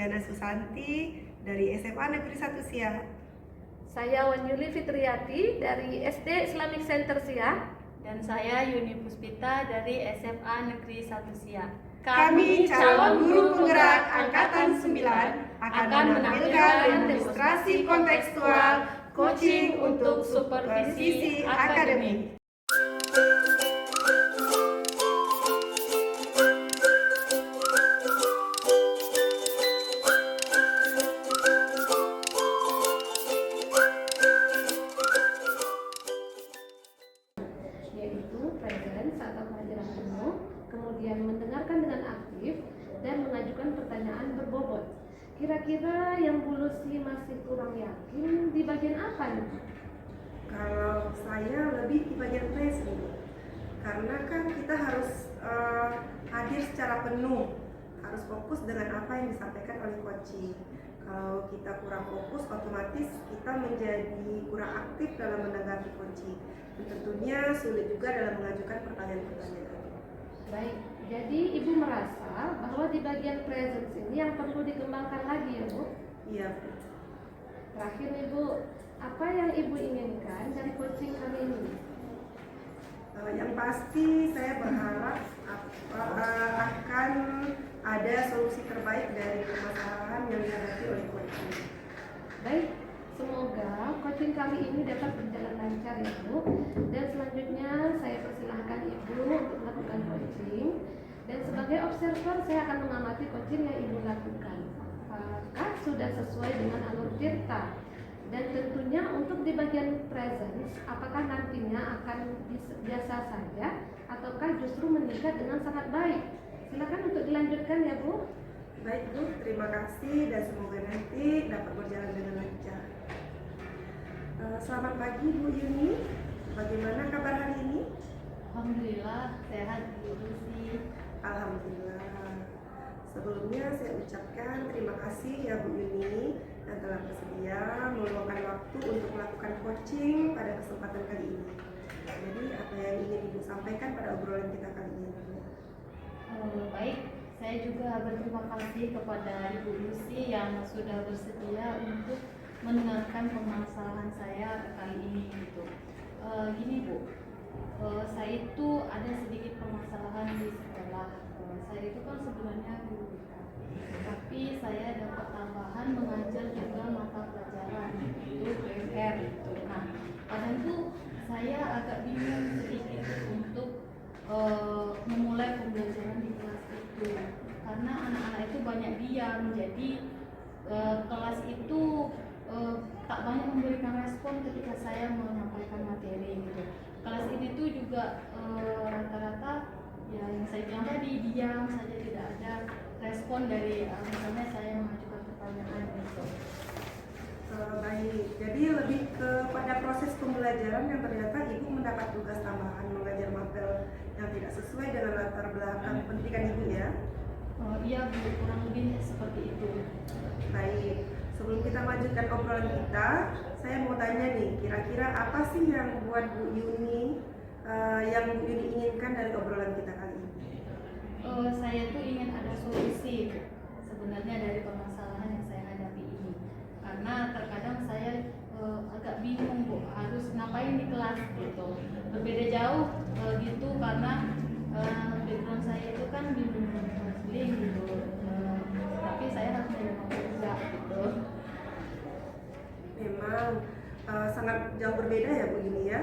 Jana Susanti dari SMA Negeri 1 Siak. Saya Wanyuli Fitriati dari SD Islamic Center Siak. Dan saya Yuni Puspita dari SMA Negeri 1 Siak. Kami calon guru penggerak Angkatan 9 akan menampilkan demonstrasi kontekstual coaching untuk supervisi akademik. Yaitu presence atau kehadiran penuh, kemudian mendengarkan dengan aktif, dan mengajukan pertanyaan berbobot. Kira-kira yang Bu Lucy masih kurang yakin di bagian apa nih? Kalau saya lebih di bagian present, karena kan kita harus hadir secara penuh, harus fokus dengan apa yang disampaikan oleh coaching. Kalau kita kurang fokus, otomatis kita menjadi kurang aktif dalam menanggapi coaching. Dan tentunya sulit juga dalam mengajukan pertanyaan-pertanyaan. Baik, jadi Ibu merasa bahwa di bagian presence ini yang perlu dikembangkan lagi ya Bu? Iya. Terakhir nih Bu, apa yang Ibu inginkan dari coaching kali ini? Yang pasti saya berharap akan ada solusi terbaik dari permasalahan yang dihadapi oleh coaching. Baik, semoga coaching kali ini dapat berjalan lancar ya Bu. Dan selanjutnya saya persilahkan Ibu untuk melakukan coaching. Dan sebagai observer saya akan mengamati coaching yang Ibu lakukan. Apakah sudah sesuai dengan alur tirta? Dan tentunya untuk di bagian presence, apakah nantinya akan biasa saja ataukah justru meningkat dengan sangat baik? Silakan untuk dilanjutkan ya Bu. Baik Bu, terima kasih dan semoga nanti dapat berjalan dengan lancar. Selamat pagi Bu Yuni, bagaimana kabar hari ini? Alhamdulillah sehat Bu Lucy. Alhamdulillah. Sebelumnya saya ucapkan terima kasih ya Bu Yuni yang telah bersedia meluangkan waktu untuk melakukan coaching pada kesempatan kali ini. Jadi apa yang ingin Ibu sampaikan pada obrolan kita kali ini? Baik, saya juga berterima kasih kepada Ibu Lucy yang sudah bersedia untuk mendengarkan permasalahan saya kali ini gitu. Gini Bu, saya itu ada sedikit permasalahan di sekolah. Saya itu kan sebenarnya guru BK, tapi saya dapat tambahan mengajar juga mata pelajaran itu PMR gitu. Nah, kadang tuh saya agak bingung sedikit untuk memulai pembelajaran di kelas itu karena anak-anak itu banyak diam, jadi kelas itu tak banyak memberikan respon ketika saya menyampaikan materi gitu. Kelas ini tuh juga rata-rata ya yang saya bilang tadi diam saja, tidak ada respon dari misalnya saya mengajukan pertanyaan gitu. Baik, jadi lebih kepada proses pembelajaran yang ternyata Ibu mendapat tugas tambahan mengajar mapel yang tidak sesuai dengan latar belakang pendidikan Ibu ya? Iya Bu, kurang lebih seperti itu. Baik, sebelum kita lanjutkan obrolan kita, saya mau tanya nih, kira-kira apa sih yang buat Bu Yuni yang Bu Yuni inginkan dari obrolan kita kali ini? Saya tuh ingin ada solusi sebenarnya dari permasalahan yang saya hadapi ini, karena terkadang saya agak bingung Bu, harus ngapain di kelas gitu. Berbeda jauh gitu karena background saya itu kan bimbingan konseling gitu, tapi saya harus menerima kerja gitu. Memang sangat jauh berbeda ya Bu Yuni ya.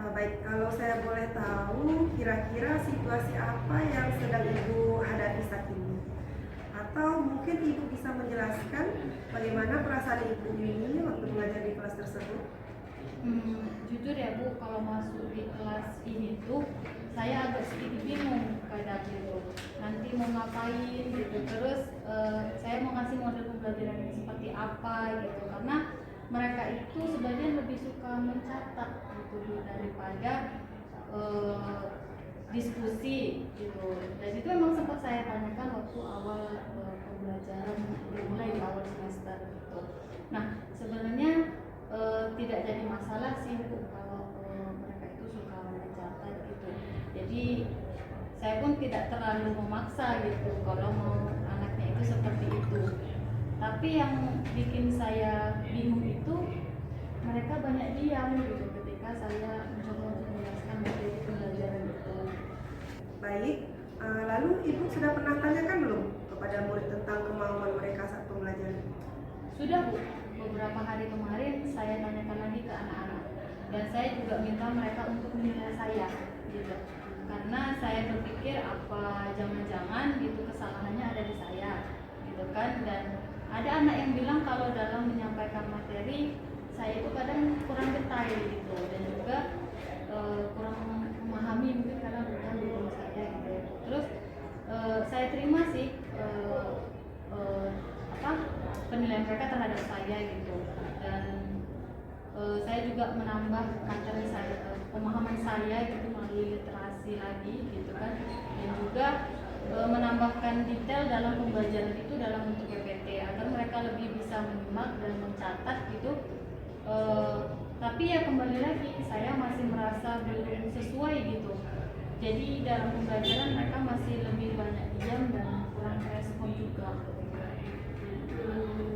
Baik, kalau saya boleh tahu kira-kira situasi apa yang sedang Ibu hadapi saat ini? Atau mungkin Ibu bisa menjelaskan bagaimana perasaan Ibu Yuni waktu mengajar di kelas tersebut? Jujur ya Bu, kalau masuk di kelas ini tuh saya agak sedikit bingung kadang gitu. Nanti mau ngapain gitu. Terus saya mau ngasih model pembelajaran yang seperti apa gitu. Karena mereka itu sebagian lebih suka mencatat gitu daripada diskusi gitu. Dan itu memang sempat saya tanyakan waktu awal pembelajaran dimulai di awal semester gitu. Nah, sebenarnya tidak jadi masalah sih Bu kalau mereka itu suka mencatat gitu. Jadi saya pun tidak terlalu memaksa gitu kalau mau anaknya itu seperti itu. Tapi yang bikin saya bingung itu mereka banyak diam gitu ketika saya mencoba untuk menjelaskan materi pembelajaran itu. Baik, lalu Ibu sudah pernah tanyakan belum kepada murid tentang kemauan mereka saat pembelajaran? Sudah Bu, beberapa hari kemarin saya tanyakan lagi ke anak-anak dan saya juga minta mereka untuk menilai saya gitu. Karena saya berpikir apa jangan-jangan gitu kesalahannya ada di saya gitu kan. Dan ada anak yang bilang kalau dalam menyampaikan materi saya itu kadang kurang detail gitu dan juga kurang memahami mungkin karena bukan guru saya gitu. Terus saya terima sih penilaian mereka terhadap saya gitu. Dan saya juga menambah materi saya, pemahaman saya gitu melalui literasi lagi gitu kan. Dan juga menambahkan detail dalam pembelajaran itu dalam bentuk PPT agar mereka lebih bisa menyimak dan mencatat gitu. Tapi ya kembali lagi saya masih merasa belum sesuai gitu. Jadi dalam pembelajaran mereka masih lebih banyak diam dan kurang respon juga.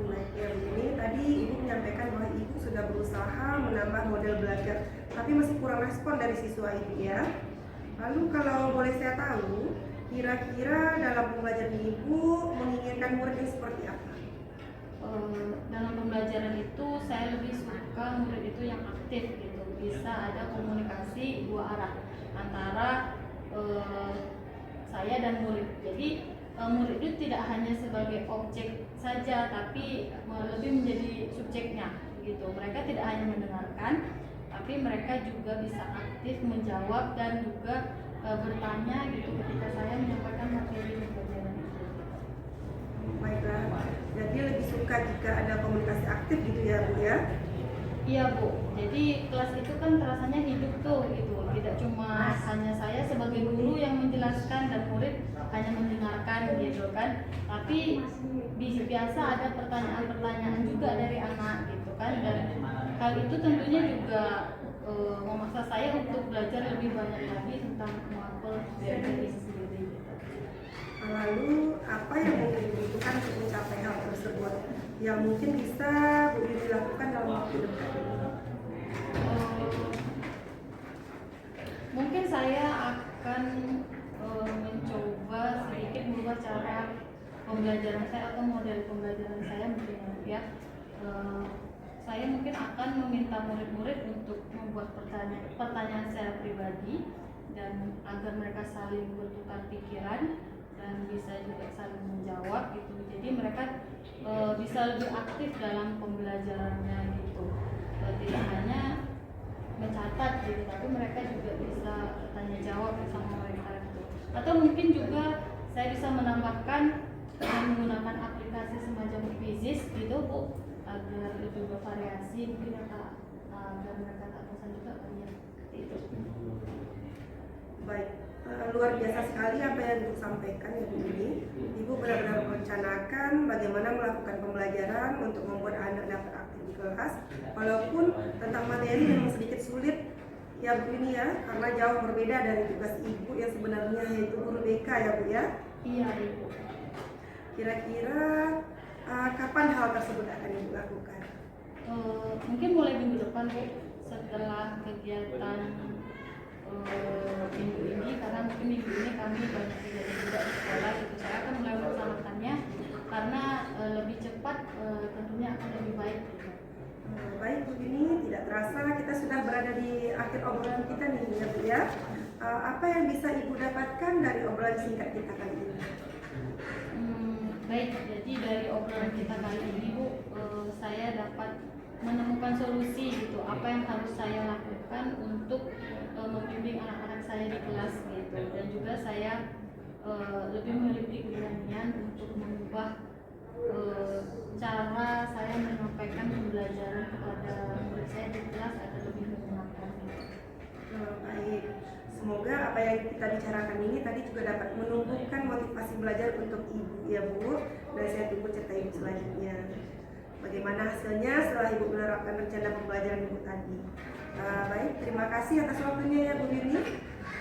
Baik ya begini, tadi Ibu menyampaikan bahwa Ibu sudah berusaha menambah model belajar, tapi masih kurang respon dari siswa Ibu ya. Lalu kalau boleh saya tahu, kira-kira dalam pembelajaran Ibu menginginkan muridnya seperti apa? Dalam pembelajaran itu saya lebih suka murid itu yang aktif gitu, bisa ada komunikasi dua arah antara saya dan murid. Jadi murid itu tidak hanya sebagai objek saja, tapi lebih menjadi subjeknya gitu. Mereka tidak hanya mendengarkan, tapi mereka juga bisa aktif menjawab dan juga bertanya gitu ketika saya menyampaikan materi pembelajaran itu. Baiklah, jadi lebih suka jika ada komunikasi aktif gitu ya Bu ya? Iya Bu, jadi kelas itu kan rasanya hidup tuh gitu. Tidak cuma hanya saya sebagai guru yang menjelaskan dan murid hanya mendengarkan gitu kan. Tapi biasa ada pertanyaan-pertanyaan juga dari anak gitu kan. Dan hal itu tentunya juga memaksa saya untuk belajar lebih banyak lagi tentang mapel dari diri sendiri gitu. Lalu apa yang mungkin dibutuhkan untuk mencapai hal tersebut yang mungkin bisa Bu Yuni lakukan dalam waktu dekat ini? Mungkin saya akan mencoba sedikit merubah cara pembelajaran saya atau model pembelajaran saya mungkin ya. Saya mungkin akan meminta murid-murid untuk membuat pertanyaan secara pribadi dan agar mereka saling bertukar pikiran dan bisa juga saling menjawab gitu. Jadi mereka bisa lebih aktif dalam pembelajarannya gitu. Tidak hanya mencatat gitu, tapi mereka juga bisa tanya jawab sama mereka gitu. Atau mungkin juga saya bisa menambahkan dengan menggunakan aplikasi semacam Quizizz gitu Bu, agar lebih bervariasi mungkin agar mereka tak bosan juga banyak itu. Baik, luar biasa sekali apa yang Ibu sampaikan ya Bu Yuni. Ibu benar-benar merencanakan bagaimana melakukan pembelajaran untuk membuat anak dapat aktif di kelas, walaupun tentang materi memang sedikit sulit ya Bu Yuni ya, karena jauh berbeda dari tugas Ibu yang sebenarnya yaitu guru BK ya Bu ya. Iya Ibu. Kira-kira kapan hal tersebut akan Ibu lakukan? Mungkin mulai minggu depan Bu, setelah kegiatan minggu ini, karena mungkin minggu ini kami banyak kejadian juga di sekolah gitu. Saya akan mulai melaksanakannya karena lebih cepat tentunya akan lebih baik gitu. Baik Bu Yuni, tidak terasa kita sudah berada di akhir obrolan kita nih ya Bu ya. Apa yang bisa Ibu dapatkan dari obrolan singkat kita kali ini? Baik, jadi dari obrolan kita kali ini Bu, saya dapat menemukan solusi gitu, apa yang harus saya lakukan untuk membimbing anak-anak saya di kelas gitu. Dan juga saya lebih memiliki keberanian untuk mengubah cara saya menyampaikan pembelajaran kepada murid saya di kelas agar lebih menyenangkan gitu. Baik, semoga apa yang kita bicarakan ini tadi juga dapat menumbuhkan motivasi belajar untuk Ibu ya Bu. Dan saya tunggu cerita Ibu selanjutnya. Bagaimana hasilnya setelah Ibu menerapkan rencana pembelajaran Ibu tadi. Baik, terima kasih atas waktunya ya Bu Yuni.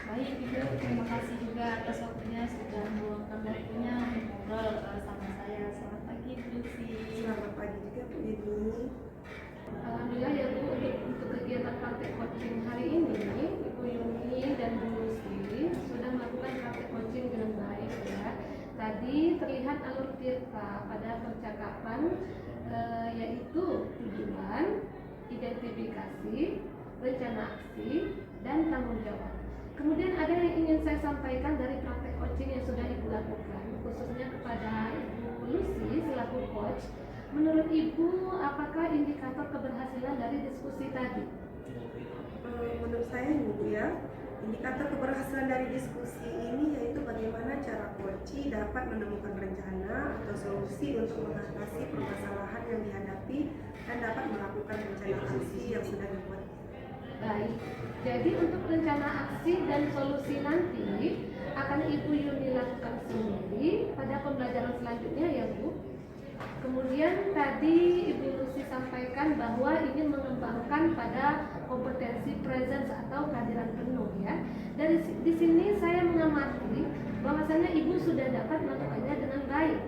Baik Ibu, terima kasih juga atas waktunya sudah meluangkan waktunya untuk ngobrol sama saya. Selamat pagi. pagi Bu Lucy. Selamat pagi juga Bu Yuni. Alhamdulillah ya Bu, untuk kegiatan praktek coaching hari ini, Ibu Yuni dan Bu Lucy sudah melakukan praktek coaching dengan baik ya. Tadi terlihat alur tirta pada percakapan, yaitu tujuan, identifikasi, rencana aksi, dan tanggung jawab. Kemudian ada yang ingin saya sampaikan dari praktek coaching yang sudah Ibu lakukan, khususnya kepada Ibu Lucy selaku coach. Menurut Ibu, apakah indikator keberhasilan dari diskusi tadi? Menurut saya Bu ya, indikator keberhasilan dari diskusi ini yaitu bagaimana cara coach dapat menemukan rencana atau solusi untuk mengatasi permasalahan yang dihadapi dan dapat melakukan rencana aksi yang sudah dibuat. Baik, jadi untuk rencana aksi dan solusi nanti akan Ibu Yuni lakukan sendiri pada pembelajaran selanjutnya ya Bu. Kemudian tadi Ibu Lucy sampaikan bahwa ingin mengembangkan pada kompetensi presence atau kehadiran penuh ya. Dari di sini saya mengamati bahwasanya Ibu sudah dapat melakukannya dengan baik.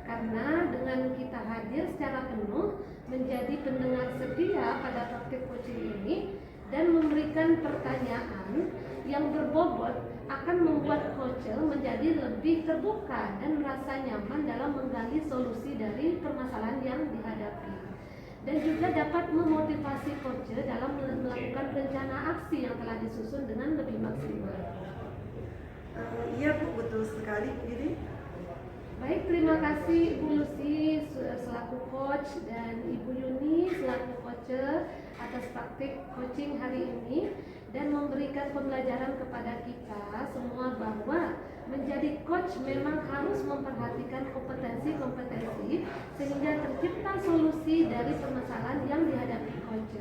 Karena dengan kita hadir secara penuh menjadi pendengar setia pada praktik coaching ini dan memberikan pertanyaan yang berbobot akan membuat coach menjadi lebih terbuka dan merasa nyaman dalam menggali solusi dari permasalahan yang dihadapi, dan juga dapat memotivasi coach dalam melakukan rencana aksi yang telah disusun dengan lebih maksimal. Iya Bu, betul sekali Bu Yuni. Baik, terima kasih Ibu Lucy selaku coach dan Ibu Yuni selaku coach atas praktik coaching hari ini dan memberikan pembelajaran kepada kita semua bahwa menjadi coach memang harus memperhatikan kompetensi-kompetensi sehingga tercipta solusi dari permasalahan yang dihadapi coach.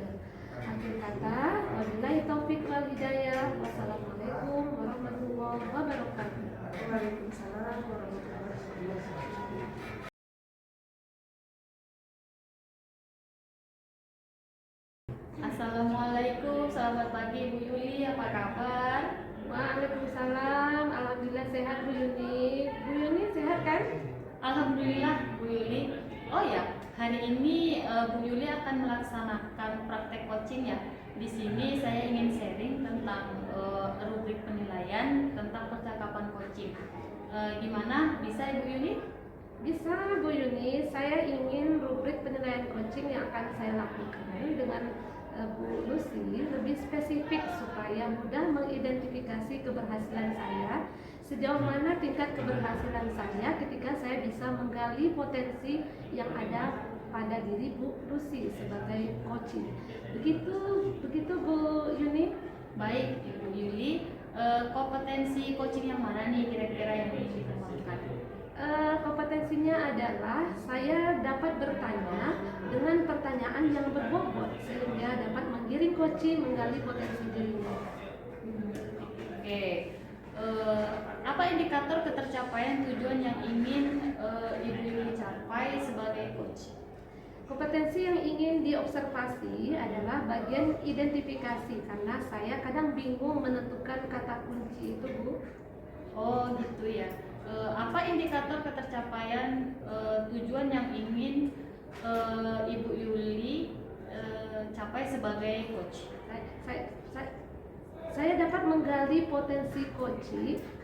Akhir kata, wabillahi taufik wal hidayah. Wassalamualaikum warahmatullahi wabarakatuh. Waalaikumsalam warahmatullahi wabarakatuh. Assalamualaikum, selamat pagi Bu Yuli, apa kabar? Waalaikumsalam, alhamdulillah sehat Bu Yuni. Bu Yuni sehat kan? Alhamdulillah Bu Yuli. Oh ya, hari ini Bu Yuli akan melaksanakan praktek coaching ya. Di sini saya ingin sharing tentang rubrik penilaian tentang percakapan coaching. Gimana? Bisa Ibu Yuli? Bisa Bu Yuni, saya ingin rubrik penilaian coaching yang akan saya lakukan dengan Bu Lucy lebih spesifik supaya mudah mengidentifikasi keberhasilan saya, sejauh mana tingkat keberhasilan saya ketika saya bisa menggali potensi yang ada pada diri Bu Lucy sebagai coach. Begitu Bu Yuni. Baik Ibu Yuli, kompetensi coaching yang mana nih kira-kira yang ingin dikembangkan? Kompetensinya adalah saya dapat bertanya dengan pertanyaan yang berbobot sehingga dapat menggiring coach menggali potensi dirinya. Oke. Apa indikator ketercapaian tujuan yang ingin Ibu Yuli capai sebagai coach? Kompetensi yang ingin diobservasi adalah bagian identifikasi karena saya kadang bingung menentukan kata kunci itu Bu. Oh gitu ya. Apa indikator ketercapaian tujuan yang ingin Ibu Yuli capai sebagai coach? Saya dapat menggali potensi coach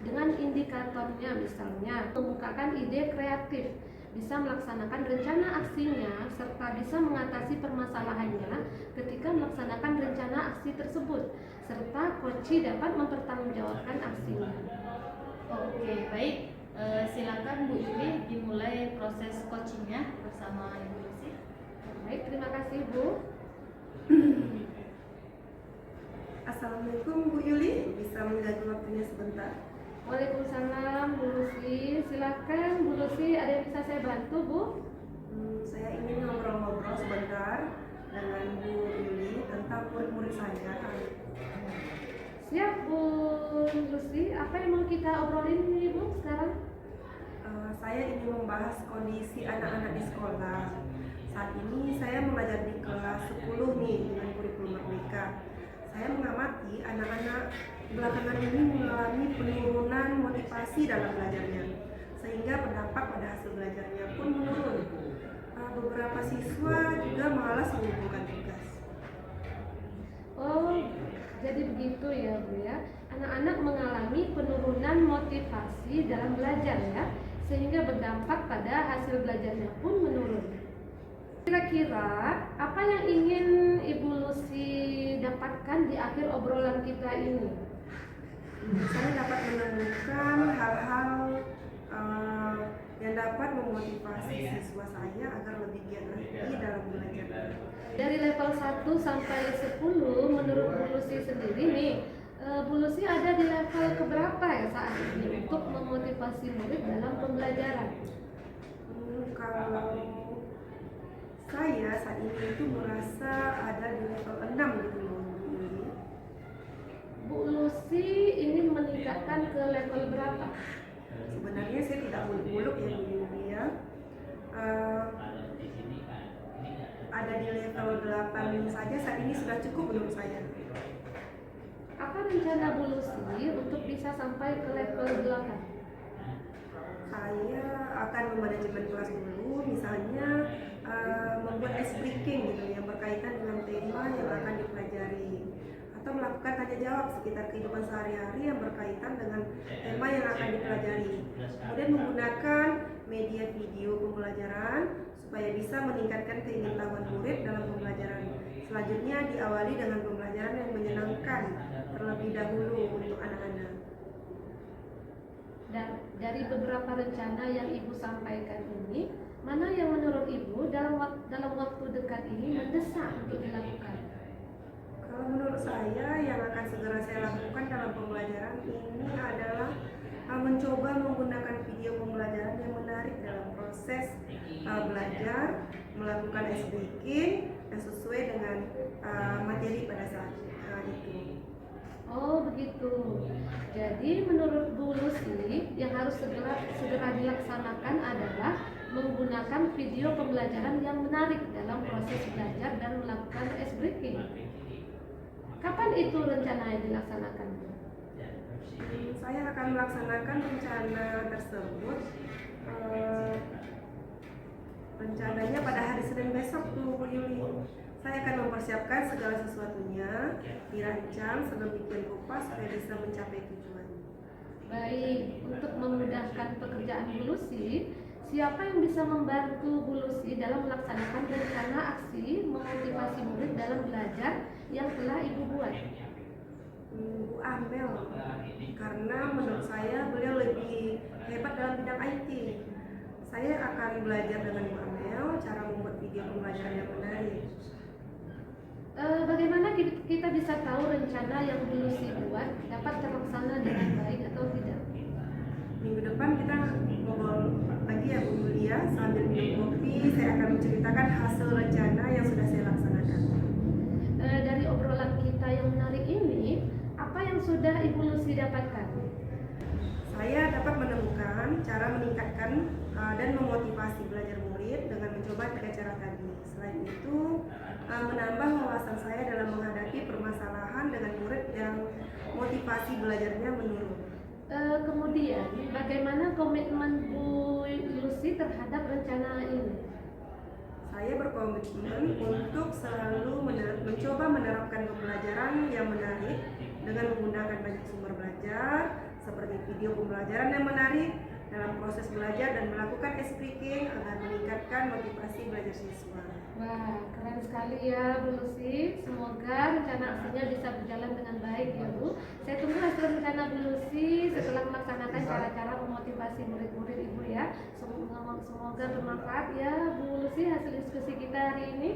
dengan indikatornya, misalnya membukakan ide kreatif, bisa melaksanakan rencana aksinya, serta bisa mengatasi permasalahannya ketika melaksanakan rencana aksi tersebut, serta coach dapat mempertanggungjawabkan aksinya. Oke, baik. Silakan Bu Yuli dimulai proses coachingnya bersama Ibu Lucy. Baik, terima kasih Bu. Assalamualaikum Bu Yuli, bisa mengganggu waktunya sebentar? Waalaikumsalam Bu Lucy. Silakan Bu Lucy, ada yang bisa saya bantu Bu? Saya ingin ngobrol-ngobrol sebentar dengan Bu Yuli tentang murid-murid saya. Siap Bu Lucy, apa yang mau kita obrolin nih Bu sekarang? Saya ingin membahas kondisi anak-anak di sekolah. Saat ini saya mengajar di kelas 10 nih dengan kurikulum Merdeka. Saya mengamati anak-anak belakangan ini mengalami penurunan motivasi dalam belajarnya. sehingga berdampak pada hasil belajarnya pun menurun. Beberapa siswa juga malas mengumpulkan tugas. Oh, jadi begitu ya Bu ya. Anak-anak mengalami penurunan motivasi dalam belajar ya, sehingga berdampak pada hasil belajarnya pun menurun. Kira-kira apa yang ingin Ibu Lucy dapatkan di akhir obrolan kita ini? Saya dapat menemukan hal-hal yang dapat memotivasi siswa saya agar lebih giat lagi dalam belajar. Dari level 1 sampai 10 menurut Bu Lucy sendiri nih, Bu Lucy ada di level keberapa ya saat ini untuk memotivasi murid dalam pembelajaran? Kalau saya saat ini itu merasa ada di level 6 gitu loh. Bu Lucy ingin meningkatkan ke level berapa? Sebenarnya saya tidak muluk-muluk ya Bu Yulia. Ada di level 8 saja saat ini sudah cukup menurut saya. Apa rencana Bu Lucy untuk bisa sampai ke level 8? Saya akan memanajemen kelas dulu, misalnya membuat ice breaking gitu yang berkaitan dengan tema yang akan dipelajari, atau melakukan tanya jawab sekitar kehidupan sehari-hari yang berkaitan dengan tema yang akan dipelajari. Kemudian menggunakan media video pembelajaran supaya bisa meningkatkan keingin-tahuan murid dalam pembelajaran. Selanjutnya diawali dengan pembelajaran yang menyenangkan terlebih dahulu untuk anak-anak. Dan dari beberapa rencana yang Ibu sampaikan ini, mana yang menurut Ibu dalam waktu dekat ini mendesak untuk dilakukan? Kalau menurut saya yang akan segera saya lakukan dalam pembelajaran ini adalah mencoba menggunakan video pembelajaran yang menarik dalam proses belajar, melakukan ice breaking yang sesuai dengan materi pada saat itu. Oh begitu. Jadi menurut Bu Lucy yang harus segera dilaksanakan adalah menggunakan video pembelajaran yang menarik dalam proses belajar dan melakukan ice breaking. Kapan itu rencananya dilaksanakan? Saya akan melaksanakan rencana tersebut rencananya pada hari Senin besok tuh Bu Yuli. Saya akan mempersiapkan segala sesuatunya, dirancang sedemikian rupa supaya bisa mencapai tujuan. Baik, untuk memudahkan pekerjaan Bu Lucy, siapa yang bisa membantu Bu Lucy dalam melaksanakan rencana aksi memotivasi murid dalam belajar yang telah Ibu buat? Bu Amel, karena menurut saya beliau lebih hebat dalam bidang IT. Saya akan belajar dengan Bu Amel cara membuat video pembelajaran yang menarik. Bagaimana kita bisa tahu rencana yang Bu Lucy buat dapat terlaksana dengan baik atau tidak? Minggu depan kita ngobrol lagi ya Bu Yulia, sambil minum kopi saya akan menceritakan hasil rencana yang sudah saya laksanakan. Dari obrolan kita yang menarik ini, apa yang sudah Ibu Lucy dapatkan? Saya dapat menemukan cara meningkatkan dan memotivasi belajar murid dengan mencoba 3 cara tadi. Selain itu, menambah wawasan saya dalam menghadapi permasalahan dengan murid yang motivasi belajarnya menurun. Kemudian, bagaimana komitmen Bu Lucy terhadap rencana ini? Saya berkomitmen untuk selalu mencoba menerapkan pembelajaran yang menarik dengan menggunakan banyak sumber belajar seperti video pembelajaran yang menarik dalam proses belajar dan melakukan ice breaking agar meningkatkan motivasi belajar siswa. Wah, keren sekali ya Bu Lucy. Semoga rencana aksinya bisa berjalan dengan baik ya Bu. Saya tunggu hasil rencana Bu Lucy setelah melaksanakan cara-cara memotivasi murid-murid Ibu ya. Semoga bermanfaat ya Bu Lucy hasil diskusi kita hari ini.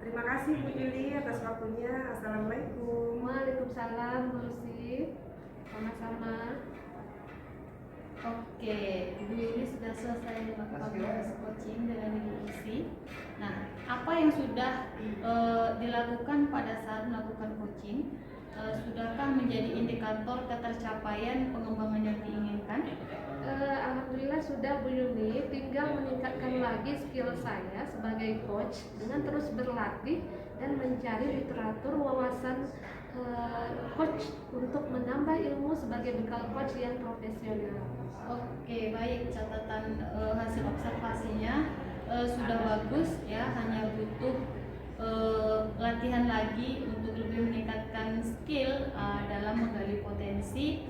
Terima kasih Bu Yuli atas waktunya. Assalamualaikum. Waalaikumsalam Bu Lucy. Sama-sama. Oke, Ibu Yuli sudah selesai melakukan proses coaching dengan Ibu Lucy. Nah, apa yang sudah dilakukan pada saat melakukan coaching? Sudahkah menjadi indikator ketercapaian pengembangan yang diinginkan? Alhamdulillah sudah Bu Yuli. Tinggal meningkatkan lagi skill saya sebagai coach dengan terus berlatih dan mencari literatur wawasan coach untuk menambah ilmu sebagai bekal coach yang profesional. Oke, baik, catatan hasil observasinya sudah bagus ya, hanya butuh latihan lagi untuk lebih meningkatkan skill dalam menggali potensi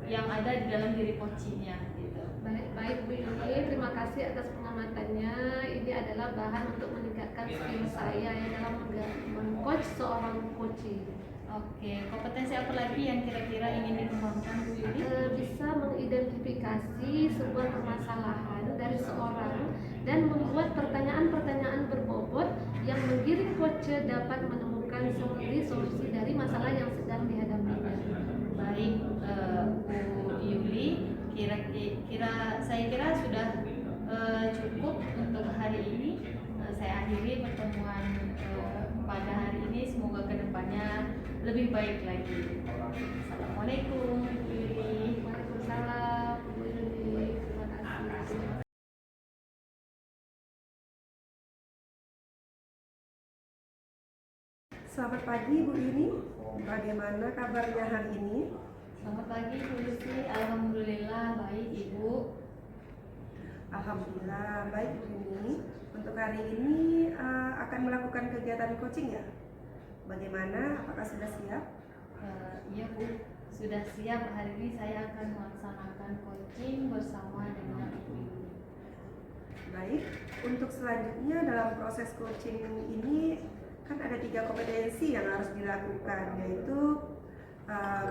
yang ada di dalam diri coachingnya gitu. Baik Bu Yuni, terima kasih atas pengamatannya. Ini adalah bahan untuk meningkatkan skill saya ya dalam meng-coach seorang coaching. Oke, kompetensi apa lagi yang kira-kira ingin dikembangkan Bu Yuni? Bisa mengidentifikasi sebuah permasalahan dari seorang dan membuat pertanyaan-pertanyaan berbobot yang menggiring coach dapat menemukan sendiri solusi dari masalah yang sedang dihadapinya. Baik, Bu Yuli, saya kira sudah cukup untuk hari ini. Saya akhiri pertemuan pada hari ini. Semoga kedepannya lebih baik lagi. Assalamualaikum Bu Yuli. Waalaikumsalam Bu Yuni, terima kasih. Selamat pagi Bu Yuni, bagaimana kabarnya hari ini? Selamat pagi Bu Lucy. Alhamdulillah baik Ibu. Alhamdulillah baik Bu Yuni. Untuk hari ini akan melakukan kegiatan coaching ya? Bagaimana? Apakah sudah siap? Iya Bu, sudah siap. Hari ini saya akan melaksanakan coaching bersama dengan Ibu Yuli. Baik, untuk selanjutnya dalam proses coaching ini kan ada 3 kompetensi yang harus dilakukan, yaitu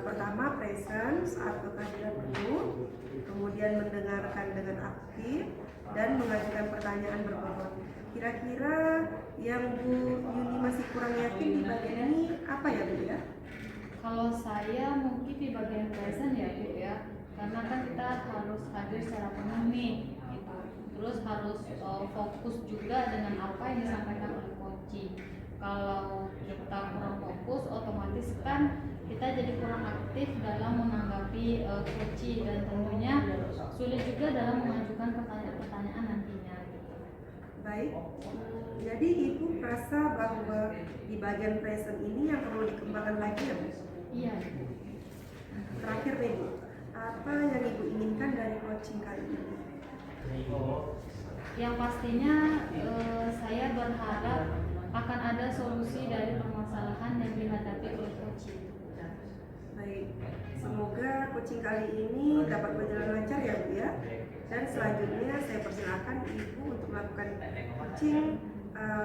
pertama presence atau kehadiran penuh, kemudian mendengarkan dengan aktif, dan mengajukan pertanyaan berbobot. Kira-kira yang Bu Yuni masih kurang yakin di bagian ini apa ya Bu ya? Kalau saya mungkin di bagian present ya Bu ya, karena kan kita harus hadir secara penuh nih gitu. Terus harus fokus juga dengan apa yang disampaikan oleh coaching. Kalau kita kurang fokus, otomatis kan kita jadi kurang aktif dalam menanggapi coaching, dan tentunya sulit juga dalam mengajukan pertanyaan-pertanyaan nantinya gitu. Baik, jadi Ibu merasa bahwa di bagian present ini yang perlu dikembangkan lagi ya Bu? Iya. Terakhir nih Bu, apa yang Ibu inginkan dari coaching kali ini? Yang pastinya saya berharap akan ada solusi dari permasalahan yang dihadapi oleh coaching. Baik, semoga coaching kali ini dapat berjalan lancar ya Bu ya. Dan selanjutnya saya persilakan Ibu untuk melakukan coaching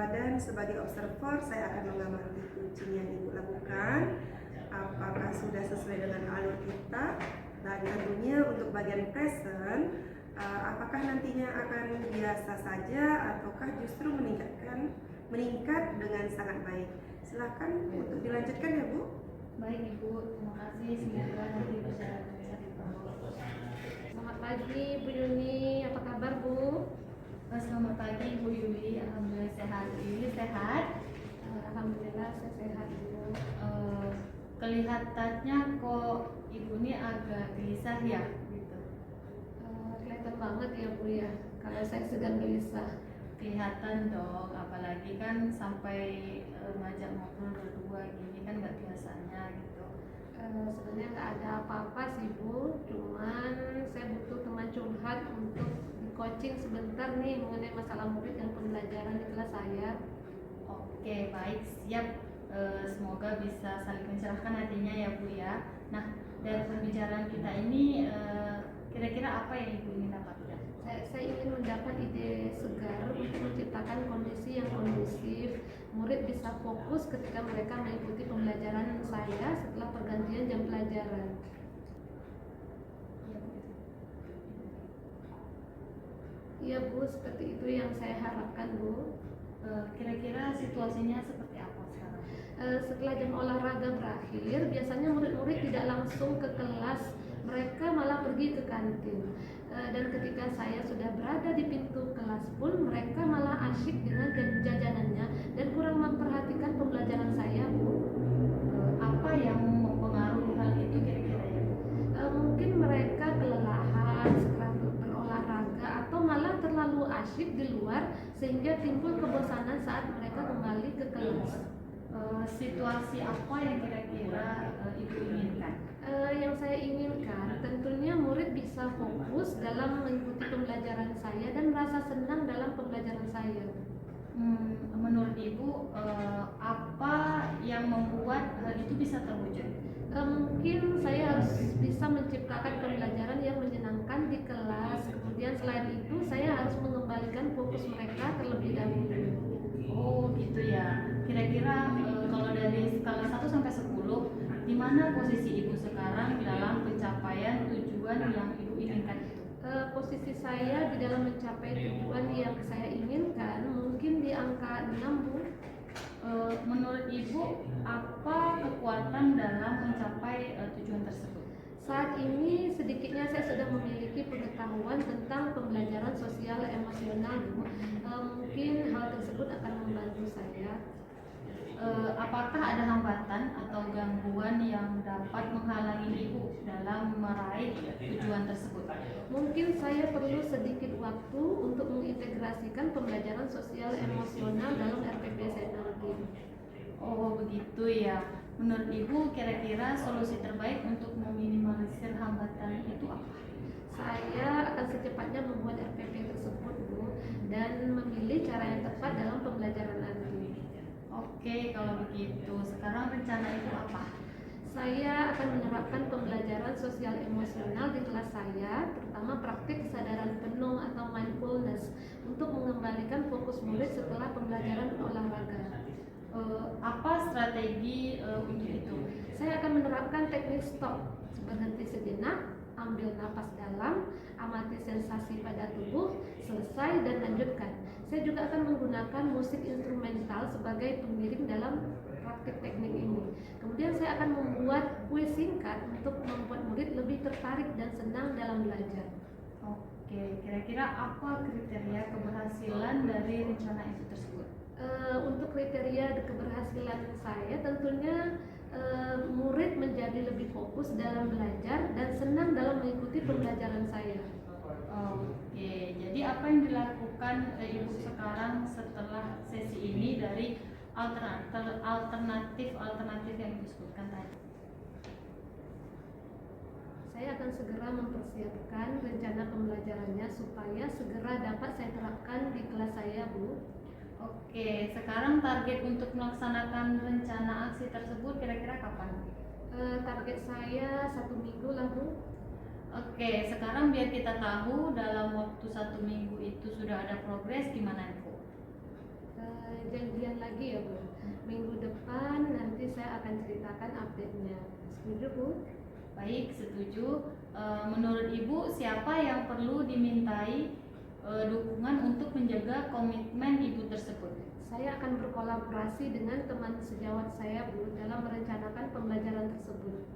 dan sebagai observer saya akan mengamati coaching yang Ibu lakukan. Apakah sudah sesuai dengan alur kita, dan tentunya untuk bagian present apakah nantinya akan biasa saja ataukah justru meningkat dengan sangat baik. Silakan untuk dilanjutkan ya Bu. Baik Ibu, terima kasih. Semoga nanti berjalan lancar Ibu. Selamat pagi Bu Yuni, apa kabar Bu? Selamat pagi Bu Yuli, alhamdulillah sehat. Yuli sehat? Alhamdulillah saya sehat Bu. Kelihatannya kok Ibu ini agak gelisah ya gitu. Kelihatan banget ya Bu ya, kalau saya sedang gelisah. Kelihatan dong, apalagi kan sampai ngajak ngobrol berdua gini kan nggak biasanya gitu. Sebenarnya nggak ada apa-apa sih Bu, cuman saya butuh teman curhat untuk di coaching sebentar nih mengenai masalah murid dan pembelajaran di kelas saya. Oke, baik, siap. Semoga bisa saling mencerahkan hatinya ya Bu ya. Nah, dari pembicaraan kita ini kira-kira apa yang Ibu ingin dapatkan? Saya ingin mendapat ide segar untuk menciptakan kondisi yang kondusif. Murid bisa fokus ketika mereka mengikuti pembelajaran saya setelah pergantian jam pelajaran. Iya Bu, seperti itu yang saya harapkan Bu. Kira-kira situasinya seperti apa sekarang? Setelah jam olahraga berakhir, biasanya murid-murid tidak langsung ke kelas, mereka malah pergi ke kantin. Dan ketika saya sudah berada di pintu kelas pun, mereka malah asyik dengan jajanannya dan kurang memperhatikan pembelajaran saya Bu. Apa yang mempengaruhi hal itu kira-kira ya Bu? Mungkin mereka kelelahan setelah berolahraga atau malah terlalu asyik di luar sehingga timbul kebosanan saat evaluasi apa yang kira-kira Ibu inginkan? Yang saya inginkan tentunya murid bisa fokus dalam mengikuti pembelajaran saya dan merasa senang dalam pembelajaran saya. Menurut Ibu, apa yang membuat hal itu bisa terwujud? Mungkin saya harus bisa menciptakan pembelajaran yang menyenangkan di kelas. Kemudian selain itu saya harus mengembalikan fokus mereka terlebih dahulu. Oh gitu ya. Kira-kira kalau dari skala 1 sampai 10, di mana posisi Ibu sekarang dalam pencapaian tujuan yang Ibu inginkan itu? Posisi saya di dalam mencapai tujuan yang saya inginkan mungkin di angka 6, Bu. Menurut Ibu, apa kekuatan dalam mencapai tujuan tersebut? Saat ini sedikitnya saya sudah memiliki pengetahuan tentang pembelajaran sosial emosional, Bu. Mungkin hal tersebut akan membantu saya. Apakah ada hambatan atau gangguan yang dapat menghalangi Ibu dalam meraih tujuan tersebut? Mungkin saya perlu sedikit waktu untuk mengintegrasikan pembelajaran sosial emosional dalam RPP saya nanti. Oh begitu ya. Menurut Ibu, kira-kira solusi terbaik untuk meminimalisir hambatan itu apa? Saya akan secepatnya membuat RPP tersebut, Bu, dan memilih cara yang tepat dalam pembelajaran nanti. Oke, kalau begitu, sekarang rencana Ibu apa? Saya akan menerapkan pembelajaran sosial emosional di kelas saya, terutama praktik kesadaran penuh atau mindfulness untuk mengembalikan fokus murid setelah pembelajaran olahraga. Apa strategi untuk itu? Saya akan menerapkan teknik stop, berhenti sejenak, ambil napas dalam, amati sensasi pada tubuh, selesai dan lanjutkan. Saya juga akan menggunakan musik instrumental sebagai pengiring dalam praktik teknik ini. Kemudian saya akan membuat kuis singkat untuk membuat murid lebih tertarik dan senang dalam belajar. Oke, kira-kira apa kriteria keberhasilan dari rencana itu tersebut? Untuk kriteria keberhasilan saya tentunya murid menjadi lebih fokus dalam belajar dan senang dalam mengikuti pembelajaran saya. Oke, jadi apa yang dilakukan Ibu sekarang setelah sesi ini dari alternatif yang Ibu sebutkan tadi? Saya akan segera mempersiapkan rencana pembelajarannya supaya segera dapat saya terapkan di kelas saya, Bu. Oke, sekarang target untuk melaksanakan rencana aksi tersebut kira-kira kapan? Target saya 1 minggu lah, Bu. Oke, sekarang biar kita tahu dalam waktu 1 minggu itu sudah ada progres gimana Ibu? Janjian lagi ya, Bu. Minggu depan nanti saya akan ceritakan update-nya. Setuju, Bu? Baik, setuju. Menurut Ibu, siapa yang perlu dimintai dukungan untuk menjaga komitmen Ibu tersebut? Saya akan berkolaborasi dengan teman sejawat saya, Bu, dalam merencanakan pembelajaran tersebut.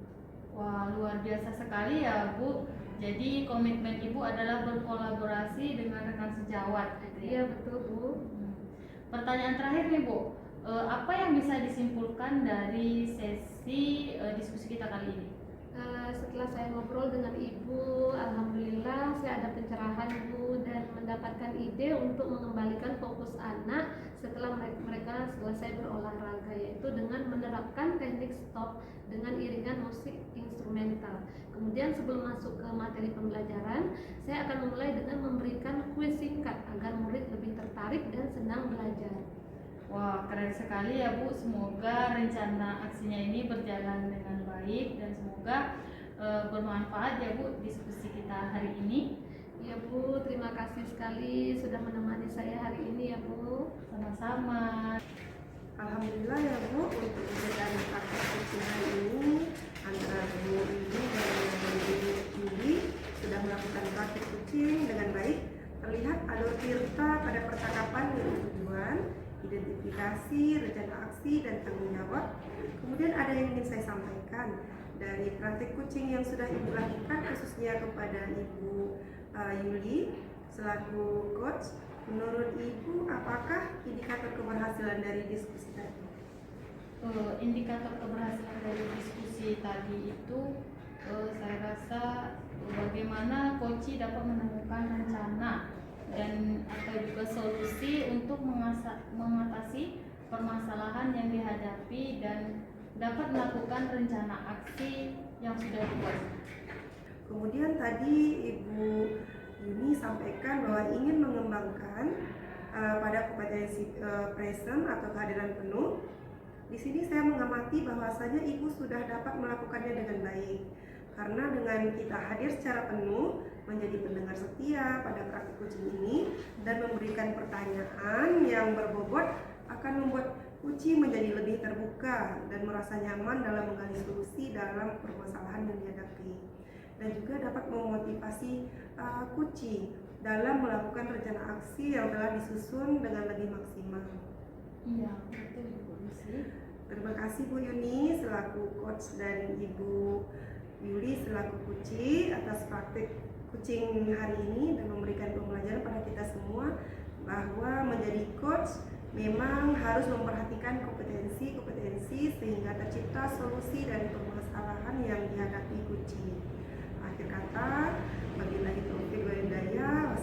Wah, luar biasa sekali ya, Bu. Jadi komitmen Ibu adalah berkolaborasi dengan rekan sejawat, gitu ya? Iya, betul, Bu. Pertanyaan terakhir nih, Bu. Apa yang bisa disimpulkan dari sesi diskusi kita kali ini? Setelah saya ngobrol dengan Ibu, alhamdulillah saya ada pencerahan, Bu, dan mendapatkan ide untuk mengembalikan fokus anak setelah mereka selesai berolahraga, yaitu dengan menerapkan teknik stop dengan iringan musik instrumental. Kemudian sebelum masuk ke materi pembelajaran, saya akan memulai dengan memberikan kuis singkat agar murid lebih tertarik dan senang belajar. Wah, keren sekali ya Bu. Semoga rencana aksinya ini berjalan dengan baik dan semoga bermanfaat ya Bu diskusi kita hari ini. Ya Bu, terima kasih sekali sudah menemani saya hari ini ya Bu. Sama-sama. Alhamdulillah ya Bu, untuk perbedaan praktek coaching hari ini antara Bu Ibu dan Bu Yuli sudah melakukan praktek coaching dengan baik. Terlihat alur Tirta pada percakapan dengan tujuan, identifikasi, rencana aksi, dan tanggung jawab. Kemudian ada yang ingin saya sampaikan dari praktik coaching yang sudah Ibu lakukan, khususnya kepada Ibu Yuli selaku coach. Menurut Ibu, apakah indikator keberhasilan dari diskusi tadi? Indikator keberhasilan dari diskusi tadi itu saya rasa bagaimana coach dapat menemukan rencana dan atau juga solusi untuk mengatasi permasalahan yang dihadapi dan dapat melakukan rencana aksi yang sudah dibuat. Kemudian tadi Ibu Yuni sampaikan bahwa ingin mengembangkan pada kompetensi present atau kehadiran penuh. Di sini saya mengamati bahwasanya Ibu sudah dapat melakukannya dengan baik. Karena dengan kita hadir secara penuh, menjadi pendengar setia pada praktik coaching ini dan memberikan pertanyaan yang berbobot akan membuat Kuci menjadi lebih terbuka dan merasa nyaman dalam menggali solusi dalam permasalahan yang dihadapi, dan juga dapat memotivasi Kuci dalam melakukan rencana aksi yang telah disusun dengan lebih maksimal. Iya, betul Ibu Lucy. Terima kasih Bu Yuni selaku coach dan Ibu Yuli selaku Kuci atas praktik coaching hari ini dan memberikan pembelajaran pada kita semua bahwa menjadi coach memang harus memperhatikan kompetensi sehingga tercipta solusi dari permasalahan yang dihadapi Kuci. Akhir kata, wabillahi taufiq wal hidayah.